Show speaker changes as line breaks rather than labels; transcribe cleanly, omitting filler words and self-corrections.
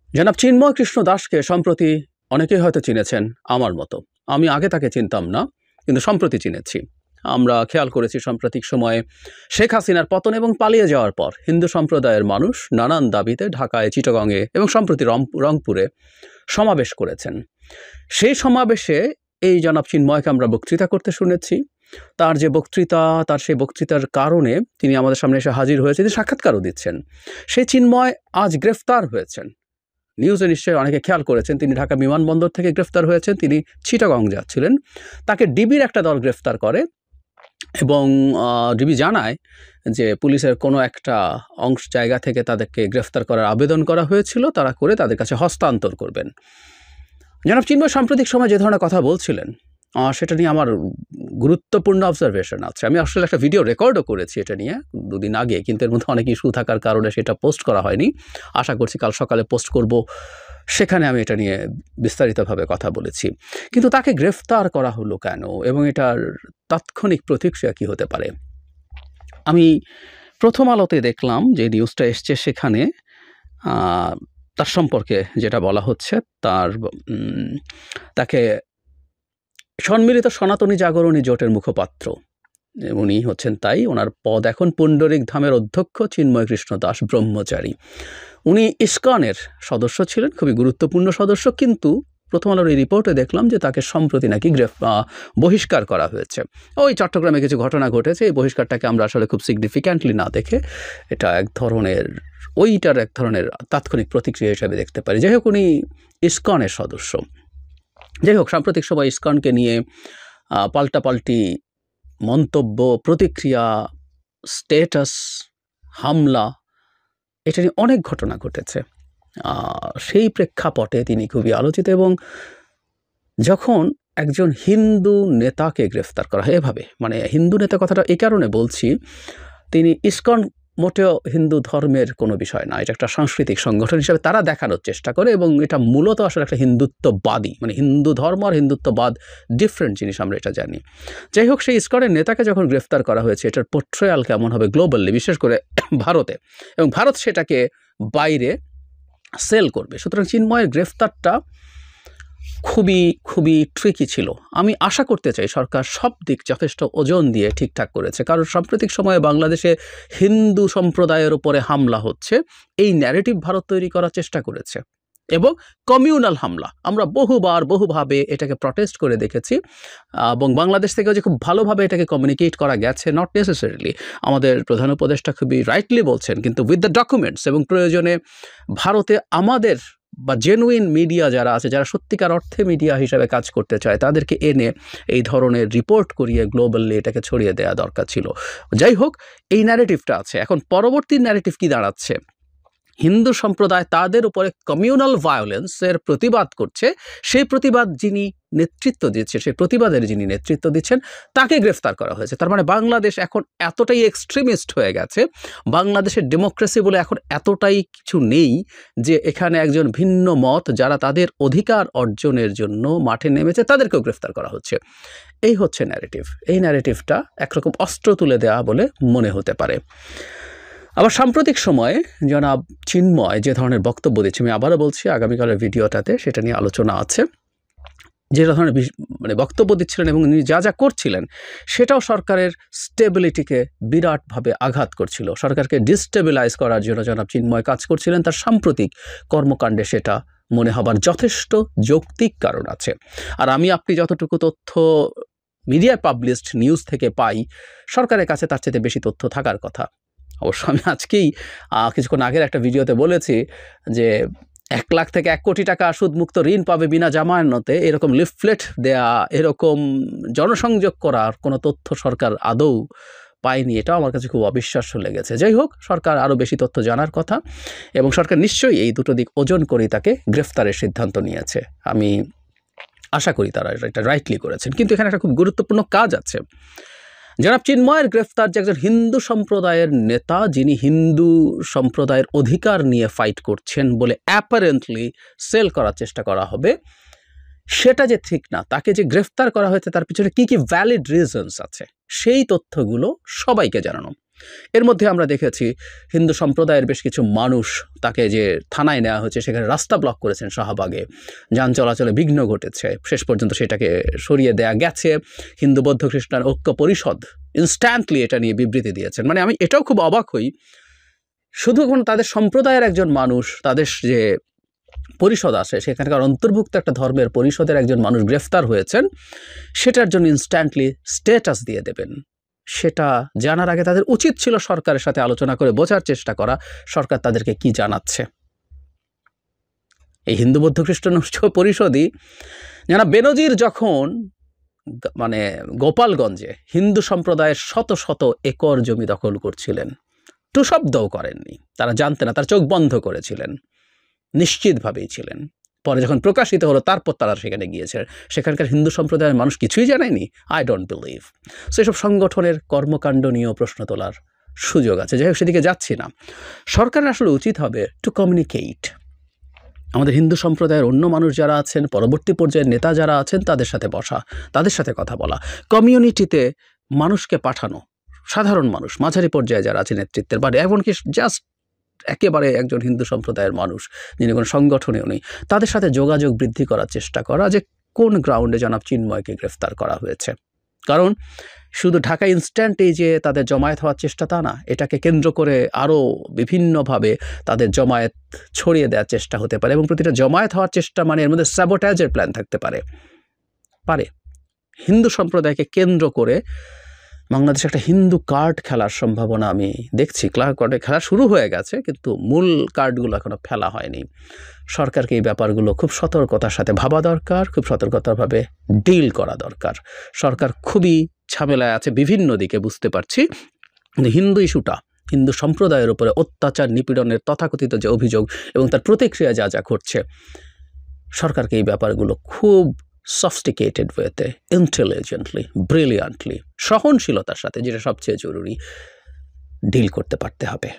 জনাব চিন্ময় কৃষ্ণ দাসকে সম্প্রতি অনেকেই হয়তো চিনেছেন আমার মতো। আমি আগে তাকে চিনতাম না, কিন্তু সম্প্রতি চিনেছি। আমরা খেয়াল করেছি সাম্প্রতিক সময়ে শেখ হাসিনার পতন এবং পালিয়ে যাওয়ার পর হিন্দু সম্প্রদায়ের মানুষ নানান দাবিতে ঢাকায়, চিটাগংয়ে এবং সম্প্রতি রংপুরে সমাবেশ করেছেন। সেই সমাবেশে এই জনাব চিন্ময়কে আমরা বক্তৃতা করতে শুনেছি। তার যে বক্তৃতা, তার সেই বক্তৃতার কারণে তিনি আমাদের সামনে এসে হাজির হয়েছে, তিনি সাক্ষাৎকারও দিচ্ছেন। সেই চিন্ময় আজ গ্রেফতার হয়েছেন। নিউজে নিশ্চয়ই অনেকে খেয়াল করেছেন, তিনি ঢাকা বিমানবন্দর থেকে গ্রেফতার হয়েছেন। তিনি চিটাগং যাচ্ছিলেন। তাকে ডিবির একটা দল গ্রেফতার করে এবং ডিবি জানায় যে পুলিশের কোনো একটা জায়গা থেকে তাদেরকে গ্রেফতার করার আবেদন করা হয়েছিল, তারা করে তাদের কাছে হস্তান্তর করবেন। জনাব চিন্ময় সাম্প্রতিক সময় যে ধরনের কথা বলছিলেন, সেটা নিয়ে আমার গুরুত্বপূর্ণ অবজারভেশন আছে। আমি আসলে একটা ভিডিও রেকর্ডও করেছি এটা নিয়ে দুদিন আগে, কিন্তু এর মধ্যে অনেক ইস্যু থাকার কারণে সেটা পোস্ট করা হয়নি। আশা করছি কাল সকালে পোস্ট করব, সেখানে আমি এটা নিয়ে বিস্তারিতভাবে কথা বলেছি। কিন্তু তাকে গ্রেফতার করা হলো কেন এবং এটার তাৎক্ষণিক প্রতিক্রিয়া কী হতে পারে? আমি প্রথম আলোতে দেখলাম যে নিউজটা এসছে, সেখানে তার সম্পর্কে যেটা বলা হচ্ছে, তাকে সম্মিলিত সনাতনী জাগরণী জোটের মুখপাত্র উনি হচ্ছেন, তাই ওনার পদ এখন পুণ্ডরিক ধামের অধ্যক্ষ চিন্ময় কৃষ্ণ দাস ব্রহ্মচারী। উনি ইসকনের সদস্য ছিলেন, খুবই গুরুত্বপূর্ণ সদস্য। কিন্তু প্রথম আলোর এই রিপোর্টে দেখলাম যে তাকে সম্প্রতি নাকি বহিষ্কার করা হয়েছে। ওই চট্টগ্রামে কিছু ঘটনা ঘটেছে, এই বহিষ্কারটাকে আমরা আসলে খুব সিগনিফিক্যান্টলি না দেখে এটা এক ধরনের তাৎক্ষণিক প্রতিক্রিয়া হিসাবে দেখতে পারি। যাই হোক, উনি ইসকনের সদস্য। যাই হোক, সাম্প্রতিক সময় ইসকনকে নিয়ে পাল্টাপাল্টি মন্তব্য, প্রতিক্রিয়া, স্ট্যাটাস, হামলা, এটা নিয়ে অনেক ঘটনা ঘটেছে। সেই প্রেক্ষাপটে তিনি খুবই আলোচিত। এবং যখন একজন হিন্দু নেতাকে গ্রেফতার করা হয় এভাবে, মানে হিন্দু নেতা কথাটা এই কারণে বলছি, তিনি ইসকন মোটেও হিন্দু ধর্মের কোনো বিষয় না, এটা একটা সাংস্কৃতিক সংগঠন হিসেবে তারা দেখানোর চেষ্টা করে। এবং এটা মূলত আসলে একটা হিন্দুত্ববাদী, মানে হিন্দু ধর্ম আর হিন্দুত্ববাদ ডিফারেন্ট জিনিস, আমরা এটা জানি। যাই হোক, সেই ইসকনের নেতাকে যখন গ্রেফতার করা হয়েছে, এটার পোর্ট্রেয়াল কেমন হবে গ্লোবালি, বিশেষ করে ভারতে, এবং ভারত সেটাকে বাইরে সেল করবে। সুতরাং চিন্ময়ের গ্রেফতারটা খুবই খুবই ট্রিকি ছিল। আমি আশা করতে চাই সরকার সব দিক যথেষ্ট ওজন দিয়ে ঠিকঠাক করেছে, কারণ সাম্প্রতিক সময়ে বাংলাদেশে হিন্দু সম্প্রদায়ের উপরে হামলা হচ্ছে, এই ন্যারেটিভ ভারত তৈরি করার চেষ্টা করেছে। এবং কমিউনাল হামলা আমরা বহুভাবে এটাকে প্রটেস্ট করে দেখেছি, এবং বাংলাদেশ থেকেও যে খুব ভালোভাবে এটাকে কমিউনিকেট করা গেছে, নট নেসেসারিলি। আমাদের প্রধান উপদেষ্টা খুবই রাইটলি বলছেন, কিন্তু উইথ দ্য ডকুমেন্টস, এবং প্রয়োজনে ভারতে আমাদের বা জেনুইন মিডিয়া যারা আছে, যারা সত্যিকার অর্থে মিডিয়া হিসাবে কাজ করতে চায়, তাদেরকে এনে এই ধরনের রিপোর্ট করিয়ে গ্লোবালি এটাকে ছড়িয়ে দেওয়া দরকার ছিল। যাই হোক, এই ন্যারেটিভটা আছে। এখন পরবর্তী ন্যারেটিভ কি দাঁড়াচ্ছে? হিন্দু সম্প্রদায় তাদের উপরে কমিউনাল ভায়োলেন্সের প্রতিবাদ করছে, সেই প্রতিবাদ যিনি নেতৃত্ব দিচ্ছেন, সেই প্রতিবাদের যিনি নেতৃত্ব দিচ্ছেন, তাকে গ্রেফতার করা হয়েছে। তার মানে বাংলাদেশ এখন এতটাই এক্সট্রিমিস্ট হয়ে গেছে, বাংলাদেশের ডেমোক্রেসি বলে এখন এতটাই কিছু নেই যে এখানে একজন ভিন্ন মত যারা তাদের অধিকার অর্জনের জন্য মাঠে নেমেছে, তাদেরকেও গ্রেফতার করা হচ্ছে। এই হচ্ছে ন্যারেটিভ। এই ন্যারেটিভটা একরকম অস্ত্র তুলে দেওয়া বলে মনে হতে পারে। আবার সাম্প্রতিক সময়ে জনাব চিন্ময় যে ধরনের বক্তব্য দিচ্ছে, আমি আবারও বলছি, আগামীকালের ভিডিওটাতে সেটা নিয়ে আলোচনা আছে, যে ধরনের বক্তব্য দিচ্ছিলেন এবং উনি যা করছিলেন, সেটাও সরকারের স্টেবিলিটিকে বিরাটভাবে আঘাত করছিল। সরকারকে ডিস্টেবিলাইজ করার জন্য জনাব চিন্ময় কাজ করছিলেন। তার সাম্প্রতিক কর্মকাণ্ডে সেটা মনে হবার যথেষ্ট যৌক্তিক কারণ আছে। আর আপনি যতটুকু তথ্য মিডিয়ায় পাবলিশড নিউজ থেকে পাই, সরকারের কাছে তার চেয়ে বেশি তথ্য থাকার কথা। অবশ্য আমি আজকেই কিছুক্ষণ আগের একটা ভিডিওতে বলেছি যে 1 লাখ থেকে 1 কোটি টাকা সুদমুক্ত ঋণ পাবে বিনা জামানতে, এরকম লিফলেট দেয়া, এরকম জনসংযোগ করার কোনো তথ্য সরকার আদৌ পায়নি। এটাও আমার কাছে খুব অবিশ্বাস্য লেগেছে। যাই হোক, সরকার আরও বেশি তথ্য জানার কথা, এবং সরকার নিশ্চয়ই এই দুটো দিক ওজন করেই তাকে গ্রেফতারের সিদ্ধান্ত নিয়েছে। আমি আশা করি তারা এটা রাইটলি করেছেন। কিন্তু এখানে একটা খুব গুরুত্বপূর্ণ কাজ আছে। জনাব চিন্ময়ের গ্রেফতার যে একজন হিন্দু সম্প্রদায়ের নেতা, যিনি হিন্দু সম্প্রদায়ের অধিকার নিয়ে ফাইট করছেন বলে অ্যাপারেন্টলি সেল করার চেষ্টা করা হবে, সেটা যে ঠিক না। তাকে যে গ্রেফতার করা হয়েছে তার পিছনে কী কী ভ্যালিড রিজনস আছে, সেই তথ্যগুলো সবাইকে জানানো। এর মধ্যে আমরা দেখেছি হিন্দু সম্প্রদায়ের বেশ কিছু মানুষ তাকে যে থানায় নেওয়া হয়েছে সেখানে রাস্তা ব্লক করেছেন শাহবাগে, যান চলাচলে বিঘ্ন ঘটেছে, শেষ পর্যন্ত সেটাকে সরিয়ে দেয়া গেছে। হিন্দু বৌদ্ধ খ্রিস্টান ঐক্য পরিষদ ইনস্ট্যান্টলি এটা নিয়ে বিবৃতি দিয়েছেন। মানে আমি এটাও খুব অবাক হই, শুধু কোনো তাদের সম্প্রদায়ের একজন মানুষ, তাদের যে পরিষদ আছে সেখানকার অন্তর্ভুক্ত একটা ধর্মের পরিষদের একজন মানুষ গ্রেফতার হয়েছেন, সেটার জন্য ইনস্ট্যান্টলি স্ট্যাটাস দিয়ে দেবেন। সেটা জানার আগে তাদের উচিত ছিল সরকারের সাথে আলোচনা করে বোঝার চেষ্টা করা সরকার তাদেরকে কি জানাচ্ছে। এই হিন্দু বৌদ্ধ খ্রিস্টান পরিষদই জানা বেনজির যখন মানে গোপালগঞ্জে হিন্দু সম্প্রদায়ের শত শত একর জমি দখল করছিলেন, টু শব্দও করেননি, তারা জানতেন না, তারা চোখ বন্ধ করেছিলেন, নিশ্চিতভাবেই ছিলেন। পরে যখন প্রকাশিত হলো তারপর তারা সেখানে গিয়েছে, সেখানকার হিন্দু সম্প্রদায়ের মানুষ কিছুই জানায়নি। I don't believe. সো এসব সংগঠনের কর্মকাণ্ড নিয়েও প্রশ্ন তোলার সুযোগ আছে। যাই হোক, সেদিকে যাচ্ছি না। সরকারের আসলে উচিত হবে টু কমিউনিকেট। আমাদের হিন্দু সম্প্রদায়ের অন্য মানুষ যারা আছেন, পরবর্তী পর্যায়ের নেতা যারা আছেন, তাদের সাথে বসা, তাদের সাথে কথা বলা, কমিউনিটিতে মানুষকে পাঠানো, সাধারণ মানুষ, মাঝারি পর্যায়ে যারা আছে নেতৃত্বের বাড়ি, এমনকি জাস্ট একেবারে একজন হিন্দু সম্প্রদায়ের মানুষ যিনি কোনো সংগঠনেও নেই, তাদের সাথে যোগাযোগ বৃদ্ধি করার চেষ্টা করা যে কোন গ্রাউন্ডে জনাব চিন্ময়কে গ্রেফতার করা হয়েছে। কারণ শুধু ঢাকা ইনস্ট্যান্ট এই যে তাদের জমায়েত হওয়ার চেষ্টা তা না, এটাকে কেন্দ্র করে আরও বিভিন্নভাবে তাদের জমায়েত ছড়িয়ে দেওয়ার চেষ্টা হতে পারে, এবং প্রতিটা জমায়েত হওয়ার চেষ্টা মানে এর মধ্যে স্যাবোটাজের প্ল্যান থাকতে পারে। হিন্দু সম্প্রদায়কে কেন্দ্র করে বাংলাদেশে একটা হিন্দু কার্ড খেলার সম্ভাবনা আমি দেখছি। কার্ডে খেলা শুরু হয়ে গেছে, কিন্তু মূল কার্ডগুলো এখনো ফেলা হয়নি। সরকারকে এই ব্যাপারগুলো খুব সতর্কতার সাথে ভাবা দরকার, খুব সতর্কতাভাবে ডিল করা দরকার। সরকার খুবই ঝামেলায় আছে বিভিন্ন দিকে, বুঝতে পারছি, কিন্তু হিন্দু ইস্যুটা, হিন্দু সম্প্রদায়ের উপরে অত্যাচার নিপীড়নের তথাকথিত যে অভিযোগ এবং তার প্রতিক্রিয়া যা যা ঘটছে, সরকারকে এই ব্যাপারগুলো খুব সফিস্টিকেটেড ওয়েতে, ইন্টেলিজেন্টলি, ব্রিলিয়ান্টলি, সহনশীলতার সাথে, যেটা সবচেয়ে জরুরি, ডিল করতে পারতে হবে।